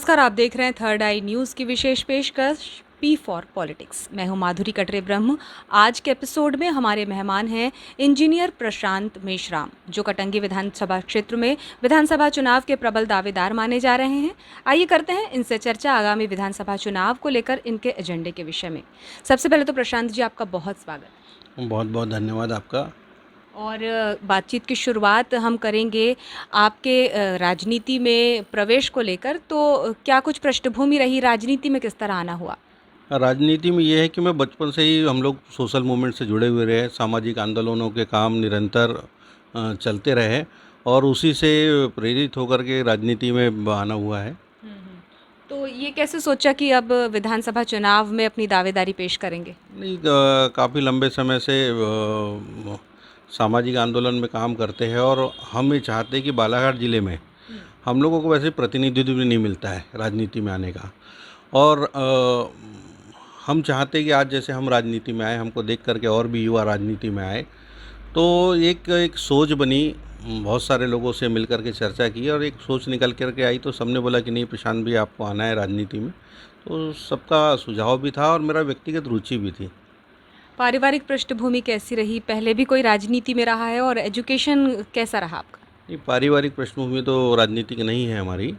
नमस्कार, आप देख रहे हैं थर्ड आई न्यूज़ की विशेष पेशकश पी फॉर पॉलिटिक्स। मैं हूं माधुरी कटरे ब्रह्म। आज के एपिसोड में हमारे मेहमान हैं इंजीनियर प्रशांत मेश्राम, जो कटंगी विधानसभा क्षेत्र में विधानसभा चुनाव के प्रबल दावेदार माने जा रहे हैं। आइए करते हैं इनसे चर्चा आगामी विधानसभा चुनाव को लेकर इनके एजेंडे के विषय में। सबसे पहले तो प्रशांत जी, आपका बहुत स्वागत। बहुत बहुत धन्यवाद आपका। और बातचीत की शुरुआत हम करेंगे आपके राजनीति में प्रवेश को लेकर। तो क्या कुछ पृष्ठभूमि रही, राजनीति में किस तरह आना हुआ? राजनीति में ये है कि मैं बचपन से ही हम लोग सोशल मूवमेंट से जुड़े हुए रहे, सामाजिक आंदोलनों के काम निरंतर चलते रहे और उसी से प्रेरित होकर के राजनीति में आना हुआ है। तो ये कैसे सोचा कि अब विधानसभा चुनाव में अपनी दावेदारी पेश करेंगे? नहीं, काफ़ी लंबे समय से सामाजिक आंदोलन में काम करते हैं और हम ये चाहते हैं कि बालाघाट ज़िले में हम लोगों को वैसे प्रतिनिधित्व भी नहीं मिलता है राजनीति में आने का। और हम चाहते हैं कि आज जैसे हम राजनीति में आए, हमको देख करके और भी युवा राजनीति में आए। तो एक एक सोच बनी, बहुत सारे लोगों से मिल कर के चर्चा की और एक सोच निकल कर के आई। तो सबने बोला कि नहीं प्रशांत भी आपको आना है राजनीति में। तो सबका सुझाव भी था और मेरा व्यक्तिगत रुचि भी थी। पारिवारिक पृष्ठभूमि कैसी रही? पहले भी कोई राजनीति में रहा है और एजुकेशन कैसा रहा आपका? नहीं, पारिवारिक पृष्ठभूमि तो राजनीतिक नहीं है हमारी।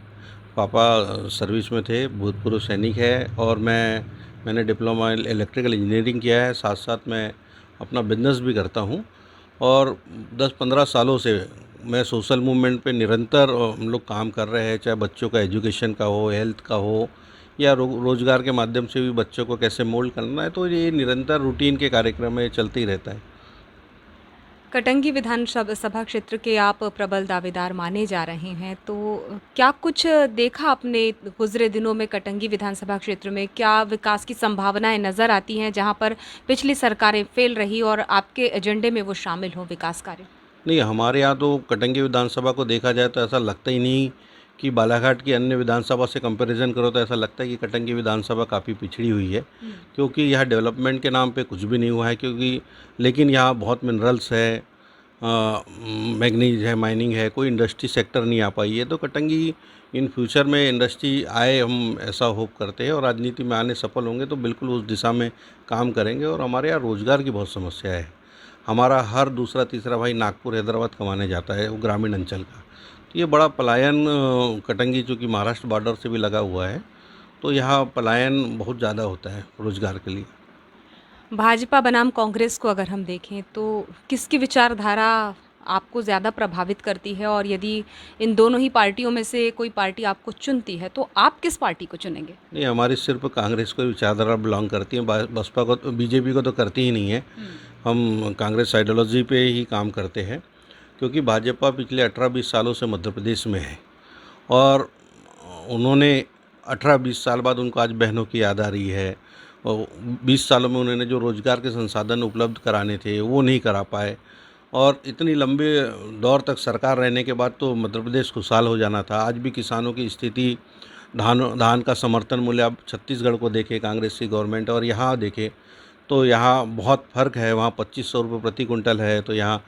पापा सर्विस में थे, भूतपूर्व सैनिक है और मैंने डिप्लोमा इलेक्ट्रिकल इंजीनियरिंग किया है। साथ साथ मैं अपना बिजनेस भी करता हूँ और 10-15 सालों से मैं सोशल मूवमेंट पे निरंतर हम लोग काम कर रहे हैं, चाहे बच्चों का एजुकेशन का हो, हेल्थ का हो या रोज़गार के माध्यम से भी बच्चों को कैसे मोल्ड करना है। तो ये निरंतर रूटीन के कार्यक्रम में चलते ही रहता है। कटंगी विधानसभा क्षेत्र के आप प्रबल दावेदार माने जा रहे हैं, तो क्या कुछ देखा आपने गुजरे दिनों में कटंगी विधानसभा क्षेत्र में? क्या विकास की संभावनाएं नज़र आती हैं जहां पर पिछली सरकारें फेल रही और आपके एजेंडे में वो शामिल हो विकास कार्य? नहीं, हमारे यहाँ तो कटंगी विधानसभा को देखा जाए तो ऐसा लगता ही नहीं कि बालाघाट की अन्य विधानसभा से कंपैरिजन करो तो ऐसा लगता है कि कटंगी विधानसभा काफ़ी पिछड़ी हुई है। क्योंकि यहाँ डेवलपमेंट के नाम पे कुछ भी नहीं हुआ है, क्योंकि लेकिन यहाँ बहुत मिनरल्स है, मैग्नीज है, माइनिंग है, कोई इंडस्ट्री सेक्टर नहीं आ पाई है। तो कटंगी इन फ्यूचर में इंडस्ट्री आए, हम ऐसा होप करते हैं और राजनीति में आने सफल होंगे तो बिल्कुल उस दिशा में काम करेंगे। और हमारे यहाँ रोज़गार की बहुत समस्या है। हमारा हर दूसरा तीसरा भाई नागपुर हैदराबाद कमाने जाता है, वो ग्रामीण अंचल का। तो ये बड़ा पलायन, कटंगी चूँकि महाराष्ट्र बॉर्डर से भी लगा हुआ है, तो यहाँ पलायन बहुत ज़्यादा होता है रोज़गार के लिए। भाजपा बनाम कांग्रेस को अगर हम देखें तो किसकी विचारधारा आपको ज़्यादा प्रभावित करती है? और यदि इन दोनों ही पार्टियों में से कोई पार्टी आपको चुनती है तो आप किस पार्टी को चुनेंगे? नहीं, हमारी सिर्फ कांग्रेस को विचारधारा बिलोंग करती है, बसपा को बीजेपी को तो करती ही नहीं है। हम कांग्रेस आइडियोलॉजी पे ही काम करते हैं, क्योंकि भाजपा पिछले 18-20 सालों से मध्य प्रदेश में है और उन्होंने 18-20 साल बाद उनको आज बहनों की याद आ रही है। और 20 सालों में उन्होंने जो रोज़गार के संसाधन उपलब्ध कराने थे वो नहीं करा पाए और इतनी लंबे दौर तक सरकार रहने के बाद तो मध्य प्रदेश खुशहाल हो जाना था। आज भी किसानों की स्थिति, धान का समर्थन मूल्य, आप छत्तीसगढ़ को देखें कांग्रेस की गवर्नमेंट और यहाँ देखें तो यहाँ बहुत फ़र्क है। वहाँ 2500 रुपये प्रति कुंटल है, तो यहाँ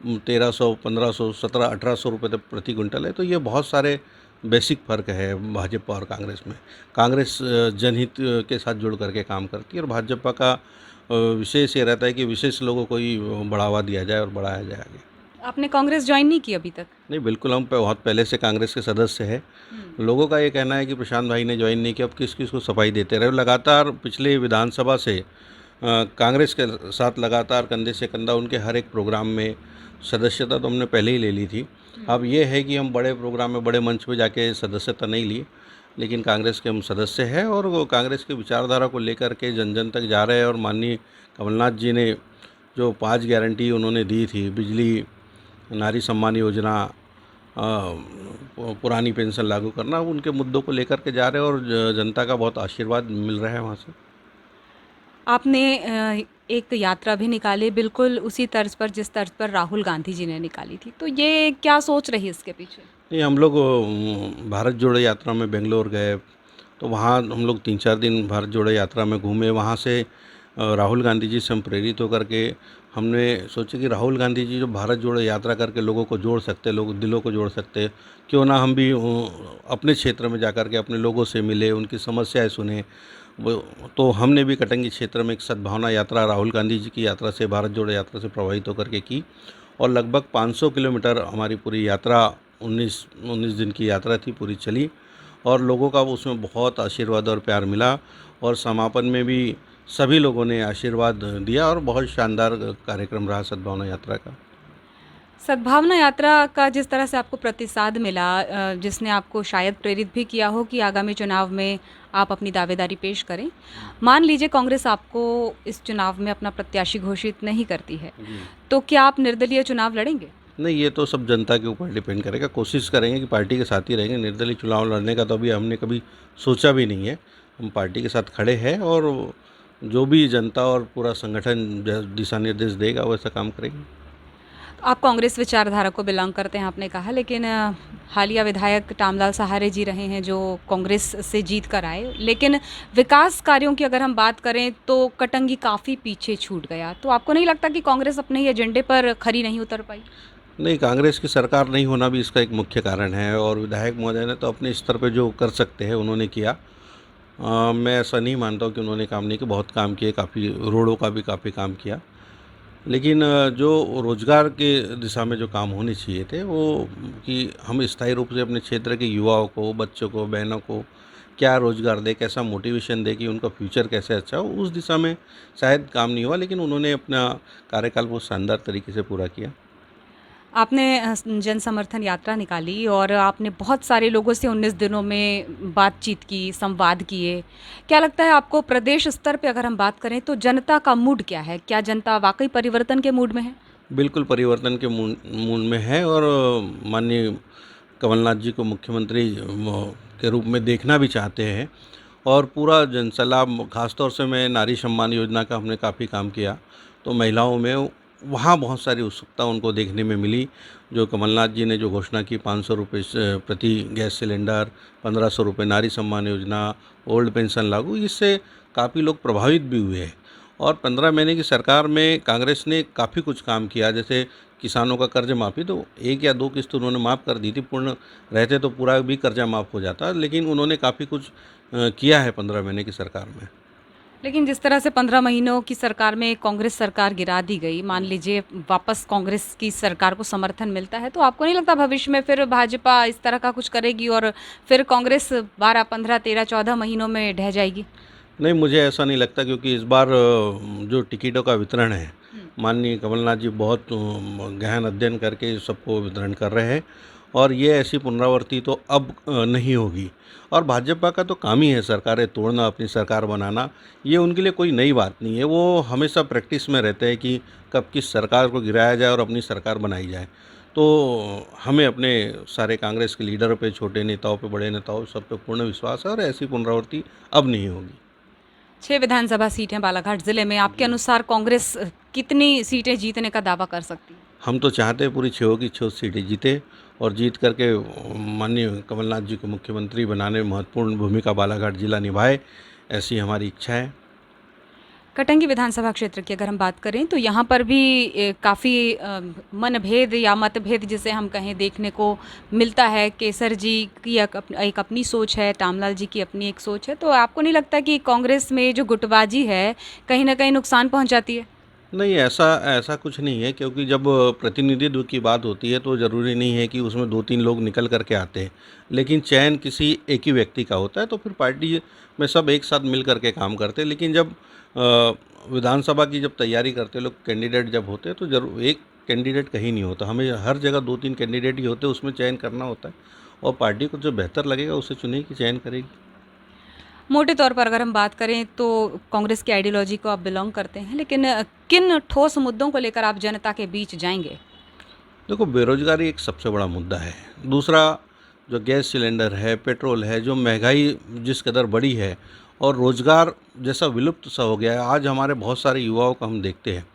1300, 1500, 1700, 1800 रुपये तक प्रति कुंटल है। तो ये बहुत सारे बेसिक फ़र्क है भाजपा और कांग्रेस में। कांग्रेस जनहित के साथ जुड़ करके काम करती है और भाजपा का विशेष ये रहता है कि विशेष लोगों को ही बढ़ावा दिया जाए और बढ़ाया जाए आगे। आपने कांग्रेस ज्वाइन नहीं की अभी तक? नहीं, बिल्कुल, हम बहुत पहले से कांग्रेस के सदस्य हैं। लोगों का ये कहना है कि प्रशांत भाई ने ज्वाइन नहीं किया, अब किस किस को सफाई देते रहे। लगातार पिछले विधानसभा से कांग्रेस के साथ लगातार कंधे से कंधा उनके हर एक प्रोग्राम में सदस्यता तो हमने पहले ही ले ली थी। अब ये है कि हम बड़े प्रोग्राम में, बड़े मंच पे जाके सदस्यता नहीं ली, लेकिन कांग्रेस के हम सदस्य हैं और वो कांग्रेस की विचारधारा को लेकर के जन जन तक जा रहे हैं। और माननीय कमलनाथ जी ने जो 5 गारंटी उन्होंने दी थी, बिजली, नारी सम्मान योजना, पुरानी पेंशन लागू करना, उनके मुद्दों को लेकर के जा रहे हैं और जनता का बहुत आशीर्वाद मिल रहा है वहाँ से। आपने एक यात्रा भी निकाली बिल्कुल उसी तर्ज पर जिस तर्ज पर राहुल गांधी जी ने निकाली थी, तो ये क्या सोच रही इसके पीछे? नहीं, हम लोग भारत जोड़ो यात्रा में बेंगलोर गए, तो वहाँ हम लोग 3-4 दिन भारत जोड़ो यात्रा में घूमे। वहाँ से राहुल गांधी जी से हम प्रेरित होकर के हमने सोचा कि राहुल गांधी जी जो भारत जोड़ो यात्रा करके लोगों को जोड़ सकते, लोग दिलों को जोड़ सकते, क्यों ना हम भी अपने क्षेत्र में जाकर के अपने लोगों से मिले, उनकी समस्याएं सुने। वो तो हमने भी कटंगी क्षेत्र में एक सद्भावना यात्रा राहुल गांधी जी की यात्रा से, भारत जोड़ो यात्रा से प्रभावित होकर के की, और लगभग 500 किलोमीटर हमारी पूरी यात्रा 19 दिन की यात्रा थी, पूरी चली, और लोगों का उसमें बहुत आशीर्वाद और प्यार मिला, और समापन में भी सभी लोगों ने आशीर्वाद दिया, और बहुत शानदार कार्यक्रम रहा सद्भावना यात्रा का। सद्भावना यात्रा का जिस तरह से आपको प्रतिसाद मिला, जिसने आपको शायद प्रेरित भी किया हो कि आगामी चुनाव में आप अपनी दावेदारी पेश करें। मान लीजिए कांग्रेस आपको इस चुनाव में अपना प्रत्याशी घोषित नहीं करती है, तो क्या आप निर्दलीय चुनाव लड़ेंगे? नहीं, ये तो सब जनता के ऊपर डिपेंड करेगा। कोशिश करेंगे कि पार्टी के साथ ही रहेंगे। निर्दलीय चुनाव लड़ने का तो अभी हमने कभी सोचा भी नहीं है। हम पार्टी के साथ खड़े हैं, और जो भी जनता और पूरा संगठन दिशा निर्देश देगा वैसा काम करेंगे। आप कांग्रेस विचारधारा को बिलोंग करते हैं, आपने कहा, लेकिन हालिया विधायक टामलाल सहारे जी रहे हैं जो कांग्रेस से जीत कर आए, लेकिन विकास कार्यों की अगर हम बात करें तो कटंगी काफ़ी पीछे छूट गया। तो आपको नहीं लगता कि कांग्रेस अपने ही एजेंडे पर खरी नहीं उतर पाई? नहीं, कांग्रेस की सरकार नहीं होना भी इसका एक मुख्य कारण है, और विधायक महोदय ने तो अपने स्तर पे जो कर सकते हैं उन्होंने किया। मैं ऐसा नहीं मानता हूँ कि उन्होंने काम नहीं किया। बहुत काम किए, काफ़ी रोडों का भी काफ़ी काम किया, लेकिन जो रोज़गार के दिशा में जो काम होने चाहिए थे वो, कि हम स्थायी रूप से अपने क्षेत्र के युवाओं को, बच्चों को, बहनों को क्या रोज़गार दें, कैसा मोटिवेशन दें कि उनका फ्यूचर कैसे अच्छा हो, उस दिशा में शायद काम नहीं हुआ, लेकिन उन्होंने अपना कार्यकाल बहुत शानदार तरीके से पूरा किया। आपने जन समर्थन यात्रा निकाली और आपने बहुत सारे लोगों से 19 दिनों में बातचीत की, संवाद किए। क्या लगता है आपको प्रदेश स्तर पे अगर हम बात करें तो जनता का मूड क्या है? क्या जनता वाक़ई परिवर्तन के मूड में है? बिल्कुल परिवर्तन के मूड में है, और माननीय कमलनाथ जी को मुख्यमंत्री के रूप में देखना भी चाहते हैं, और पूरा जनसलाह, खासतौर से मैं नारी सम्मान योजना का हमने काफ़ी काम किया, तो महिलाओं में वहाँ बहुत सारी उत्सुकता उनको देखने में मिली। जो कमलनाथ जी ने जो घोषणा की, 500 रुपये प्रति गैस सिलेंडर, 1500 रुपये नारी सम्मान योजना, ओल्ड पेंशन लागू, इससे काफ़ी लोग प्रभावित भी हुए हैं। और 15 महीने की सरकार में कांग्रेस ने काफ़ी कुछ काम किया, जैसे किसानों का कर्ज माफ़ी, तो 1 या 2 किस्त उन्होंने माफ़ कर दी थी। पूर्ण रहते तो पूरा भी कर्जा माफ़ हो जाता, लेकिन उन्होंने काफ़ी कुछ किया है 15 महीने की सरकार में। लेकिन जिस तरह से 15 महीनों की सरकार में कांग्रेस सरकार गिरा दी गई, मान लीजिए वापस कांग्रेस की सरकार को समर्थन मिलता है, तो आपको नहीं लगता भविष्य में फिर भाजपा इस तरह का कुछ करेगी और फिर कांग्रेस 12, 15, 13, 14 महीनों में ढह जाएगी? नहीं, मुझे ऐसा नहीं लगता, क्योंकि इस बार जो टिकटों का वितरण है, माननीय कमलनाथ जी बहुत गहन अध्ययन करके सबको वितरण कर रहे हैं, और ये ऐसी पुनरावृत्ति तो अब नहीं होगी। और भाजपा का तो काम ही है सरकारें तोड़ना, अपनी सरकार बनाना। ये उनके लिए कोई नई बात नहीं है। वो हमेशा प्रैक्टिस में रहते हैं कि कब किस सरकार को गिराया जाए और अपनी सरकार बनाई जाए। तो हमें अपने सारे कांग्रेस के लीडरों पे, छोटे नेताओं पे, बड़े नेताओं, सब पे पूर्ण विश्वास है, और ऐसी पुनरावृत्ति अब नहीं होगी। 6 विधानसभा सीटें बालाघाट जिले में, आपके अनुसार कांग्रेस कितनी सीटें जीतने का दावा कर सकती है? हम तो चाहते हैं पूरी 6 की 6 सीटें जीते, और जीत करके माननीय कमलनाथ जी को मुख्यमंत्री बनाने में महत्वपूर्ण भूमिका बालाघाट जिला निभाए, ऐसी हमारी इच्छा है। कटंगी विधानसभा क्षेत्र की अगर हम बात करें तो यहाँ पर भी काफ़ी मनभेद या मतभेद जिसे हम कहें देखने को मिलता है। केसर जी की एक अपनी सोच है, टामलाल जी की अपनी एक सोच है। तो आपको नहीं लगता कि कांग्रेस में जो गुटबाजी है कहीं ना कहीं नुकसान पहुँचाती है? नहीं, ऐसा ऐसा कुछ नहीं है, क्योंकि जब प्रतिनिधित्व की बात होती है तो ज़रूरी नहीं है कि उसमें 2-3 लोग निकल कर के आते हैं, लेकिन चयन किसी एक ही व्यक्ति का होता है, तो फिर पार्टी में सब एक साथ मिल कर के काम करते हैं। लेकिन जब विधानसभा की जब तैयारी करते लोग, कैंडिडेट जब होते हैं, तो जरूर एक कैंडिडेट कहीं नहीं होता, हमें हर जगह 2-3 कैंडिडेट ही होते हैं, उसमें चयन करना होता है, और पार्टी को जो बेहतर लगेगा उसे चुनेगी, चयन करेगी। मोटे तौर पर अगर हम बात करें तो कांग्रेस की आइडियोलॉजी को आप बिलोंग करते हैं, लेकिन किन ठोस मुद्दों को लेकर आप जनता के बीच जाएंगे? देखो, बेरोजगारी एक सबसे बड़ा मुद्दा है। दूसरा, जो गैस सिलेंडर है, पेट्रोल है, जो महंगाई जिस कदर बढ़ी है, और रोज़गार जैसा विलुप्त सा हो गया है। आज हमारे बहुत सारे युवाओं को हम देखते हैं,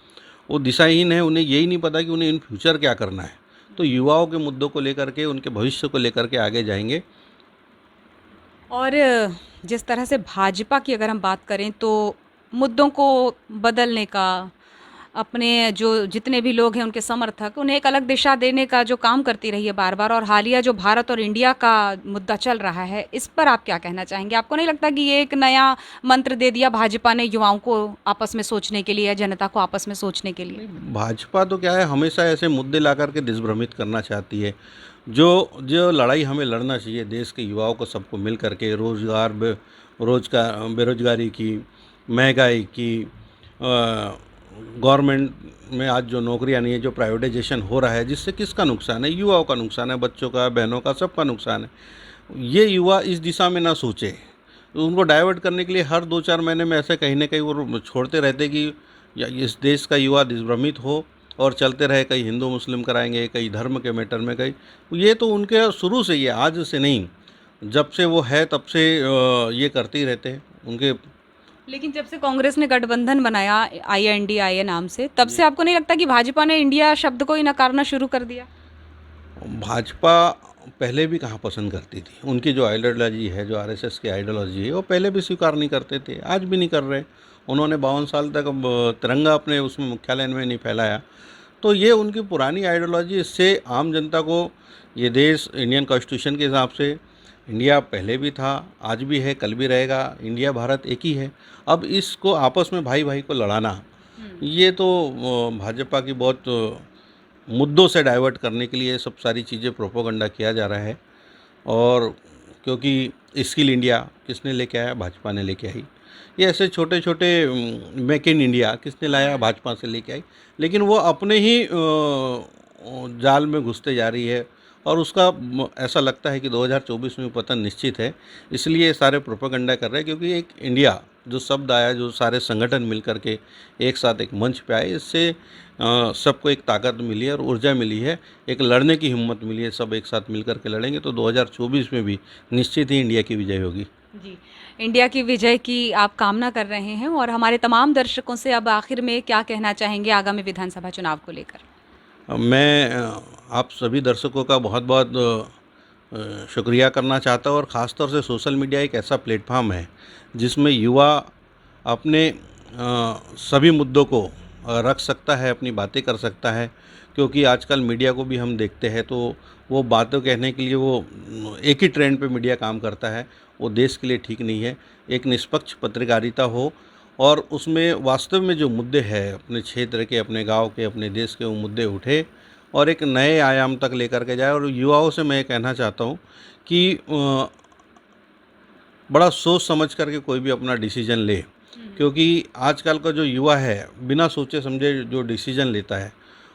वो दिशाहीन है, उन्हें यही नहीं पता कि उन्हें इन फ्यूचर क्या करना है। तो युवाओं के मुद्दों को लेकर के, उनके भविष्य को लेकर के आगे जाएंगे। और जिस तरह से भाजपा की अगर हम बात करें तो मुद्दों को बदलने का, अपने जो जितने भी लोग हैं उनके समर्थक उन्हें एक अलग दिशा देने का जो काम करती रही है बार बार, और हालिया जो भारत और इंडिया का मुद्दा चल रहा है इस पर आप क्या कहना चाहेंगे? आपको नहीं लगता कि ये एक नया मंत्र दे दिया भाजपा ने युवाओं को आपस में सोचने के लिए या जनता को आपस में सोचने के लिए? भाजपा तो क्या है, हमेशा ऐसे मुद्दे ला करके दिग्भ्रमित करना चाहती है। जो जो लड़ाई हमें लड़ना चाहिए देश के युवाओं को सबको मिल करके, बेरोजगारी की, महंगाई की, गवर्नमेंट में आज जो नौकरियां नहीं है, जो प्राइवेटाइजेशन हो रहा है, जिससे किसका नुकसान है? युवाओं का नुकसान है, बच्चों का, बहनों का, सबका नुकसान है। ये युवा इस दिशा में ना सोचे, तो उनको डाइवर्ट करने के लिए हर 2-4 महीने में ऐसे कहीं ना कहीं वो छोड़ते रहते कि या इस देश का युवा दिग्भ्रमित हो और चलते रहे, कहीं हिंदू मुस्लिम कराएंगे, कहीं धर्म के मैटर में, कहीं ये तो उनके शुरू से ही है, आज से नहीं, जब से वो है तब से ये करते ही रहते हैं उनके। लेकिन जब से कांग्रेस ने गठबंधन बनाया INDIA नाम से, तब से आपको नहीं लगता कि भाजपा ने इंडिया शब्द को ही नकारना शुरू कर दिया? भाजपा पहले भी कहाँ पसंद करती थी, उनकी जो आइडियोलॉजी है, जो RSS की आइडियोलॉजी है, वो पहले भी स्वीकार नहीं करते थे, आज भी नहीं कर रहे। उन्होंने 52 साल तक तिरंगा अपने उसमें मुख्यालय में नहीं फैलाया, तो ये उनकी पुरानी आइडियोलॉजी। इससे आम जनता को ये देश इंडियन कॉन्स्टिट्यूशन के हिसाब से, इंडिया पहले भी था, आज भी है, कल भी रहेगा, इंडिया भारत एक ही है। अब इसको आपस में भाई भाई को लड़ाना, ये तो भाजपा की बहुत मुद्दों से डाइवर्ट करने के लिए सब सारी चीज़ें प्रोपोगंडा किया जा रहा है। और क्योंकि स्किल इंडिया किसने लेके आया? भाजपा ने लेके आई। ये ऐसे छोटे छोटे मेक इन इंडिया किसने लाया? भाजपा से लेके आई। लेकिन वो अपने ही जाल में घुसते जा रही है, और उसका ऐसा लगता है कि 2024 में पतन निश्चित है। इसलिए सारे प्रोपेगेंडा कर रहे हैं, क्योंकि एक इंडिया जो शब्द आया, जो सारे संगठन मिल कर के एक साथ एक मंच पे आए, इससे सबको एक ताकत मिली है और ऊर्जा मिली है, एक लड़ने की हिम्मत मिली है। सब एक साथ मिल कर के लड़ेंगे तो 2024 में भी निश्चित ही इंडिया की विजय होगी। जी, इंडिया की विजय की आप कामना कर रहे हैं, और हमारे तमाम दर्शकों से अब आखिर में क्या कहना चाहेंगे आगामी विधानसभा चुनाव को लेकर? मैं आप सभी दर्शकों का बहुत बहुत शुक्रिया करना चाहता हूँ, और ख़ास तौर से सोशल मीडिया एक ऐसा प्लेटफॉर्म है जिसमें युवा अपने सभी मुद्दों को रख सकता है, अपनी बातें कर सकता है। क्योंकि आजकल मीडिया को भी हम देखते हैं तो वो बातें कहने के लिए वो एक ही ट्रेंड पे मीडिया काम करता है, वो देश के लिए ठीक नहीं है। एक निष्पक्ष पत्रकारिता हो, और उसमें वास्तव में जो मुद्दे हैं अपने क्षेत्र के, अपने गांव के, अपने देश के, वो मुद्दे उठे और एक नए आयाम तक लेकर के जाए। और युवाओं से मैं कहना चाहता हूँ कि बड़ा सोच समझ करके कोई भी अपना डिसीजन ले, क्योंकि आजकल का जो युवा है बिना सोचे समझे जो डिसीजन लेता है,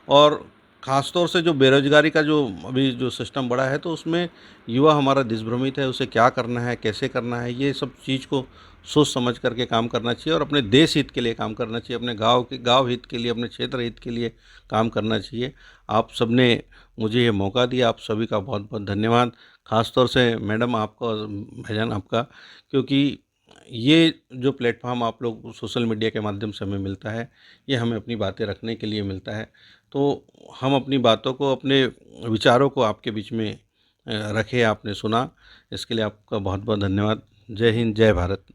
और ख़ास तौर से जो बेरोजगारी का जो अभी जो सिस्टम बढ़ा है, तो उसमें युवा हमारा दिग्भ्रमित है। उसे क्या करना है, कैसे करना है, ये सब चीज़ को सोच समझ करके काम करना चाहिए, और अपने देश हित के लिए काम करना चाहिए, अपने गांव हित के लिए, अपने क्षेत्र हित के लिए काम करना चाहिए। आप सबने मुझे ये मौका दिया, आप सभी का बहुत बहुत धन्यवाद। ख़ास तौर से मैडम आपका और भाईजान आपका, क्योंकि ये जो प्लेटफॉर्म आप लोग सोशल मीडिया के माध्यम से हमें मिलता है, ये हमें अपनी बातें रखने के लिए मिलता है। तो हम अपनी बातों को, अपने विचारों को आपके बीच में रखे, आपने सुना, इसके लिए आपका बहुत बहुत धन्यवाद। जय हिंद, जय भारत।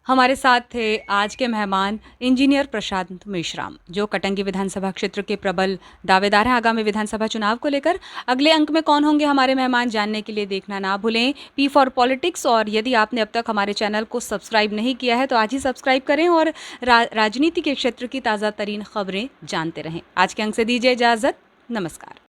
हमारे साथ थे आज के मेहमान इंजीनियर प्रशांत मेश्राम, जो कटंगी विधानसभा क्षेत्र के प्रबल दावेदार हैं आगामी विधानसभा चुनाव को लेकर। अगले अंक में कौन होंगे हमारे मेहमान जानने के लिए देखना ना भूलें P फॉर पॉलिटिक्स। और यदि आपने अब तक हमारे चैनल को सब्सक्राइब नहीं किया है तो आज ही सब्सक्राइब करें, और राजनीति के क्षेत्र की ताज़ा तरीन खबरें जानते रहें। आज के अंक से दीजिए इजाज़त। नमस्कार।